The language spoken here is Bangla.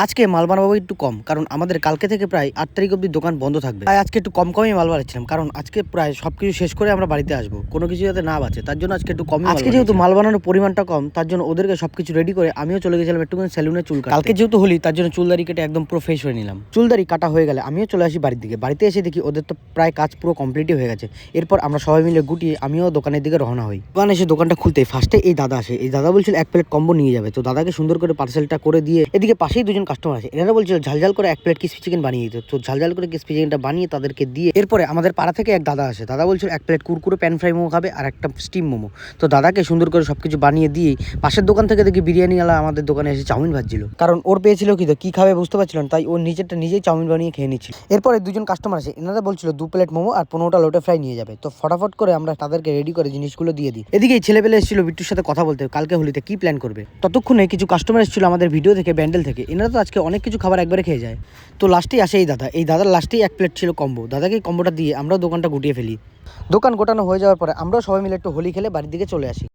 আজকে মাল বানাবো একটু কম, কারণ আমাদের কালকে থেকে প্রায় 8 তারিখ অব্দি দোকান বন্ধ থাকবে। তাই আজকে একটু কমই মাল বানাচ্ছিলাম, কারণ আজকে প্রায় সবকিছু শেষ করে আমরা বাড়িতে আসবো, কোনো কিছু যাতে না বাঁচে তার জন্য আজকে একটু কমই। আজকে যেহেতু মাল বানানোর পরিমাণটা কম, তার জন্য ওদেরকে সবকিছু রেডি করে আমিও চলে গেছিলাম একটুখানি সেলুনে চুল কাটতে। কালকে যেহেতু হোলি, তার জন্য চুলদারি কেটে একদম পুরো ফ্রেশ হয়ে নিলাম। চুলদারি কাটা হয়ে গেলে আমিও চলে আসি বাড়ির দিকে। বাড়িতে এসে দেখি ওদের তো প্রায় কাজ পুরো কমপ্লিটই হয়ে গেছে। এরপর আমরা সবাই মিলে গুটিয়ে আমিও দোকানের দিকে রওনা হই। দোকানে এসে দোকানটা খুলতে ফার্স্টে এই দাদা আসে। এই দাদা বলছিল 1 প্লেট কম্বো নিয়ে যাবে, তো দাদাকে সুন্দর করে পার্সেলটা করে দিয়ে এদিকে পাশেই দুজন কাস্টমার আছে, এনারা বলছিল ঝালঝাল করে 1 প্লেট ক্রিসপি চিকেন বানিয়ে দিতে। তো ঝালঝাল করে ক্রিসপি চিকেনটা বানিয়ে তাদেরকে দিয়ে এরপরে আমাদের পাড়া থেকে এক দাদা আসে। দাদা বলছিল 1 plate Kurkure pan fry momo খাবে আর একটা স্টিম মোমো। তো দাদাকে সুন্দর করে সবকিছু বানিয়ে দিয়ে পাশের দোকান থেকে দেখি বিরিয়ানিওয়ালা আমাদের দোকানে এসে চাউমিন ভাজছিল, কারণ ওর পেয়েছিল কি খাবে বুঝতে পারছিলেন, তাই ওর নিজেরটা নিজেই চাউমিন বানিয়ে খেয়ে নিচ্ছিল। এরপরে দুজন কাস্টমার আসে, এনারা বলছিল 2 প্লেট মোমো আর 15টা লোটে ফ্রাই নিয়ে যাবে। তো ফটাফট করে আমরা তাদেরকে রেডি করে জিনিসগুলো দিয়ে দিই। এদিকে ছেলেপেলে এসেছিল বিট্টুর সাথে কথা বলতে, কালকে হোলিতে কি প্ল্যান করবে। ততক্ষণে কিছু কাস্টমার এসেছিল আমাদের ভিডিও থেকে, ব্যান্ডেল থেকে। এনারা তো আজকে অনেক কিছু খাবার একবারে খেয়ে যায়। তো লাস্টেই আসে এই দাদা। এই দাদার লাস্টেই 1 প্লেট ছিল কম্বো। দাদাকে কম্বোটা দিয়ে আমরাও দোকানটা গুটিয়ে ফেলি। দোকান গোটানো হয়ে যাওয়ার পরে আমরাও সবাই মিলে একটু হোলি খেলে বাড়ির দিকে চলে আসি।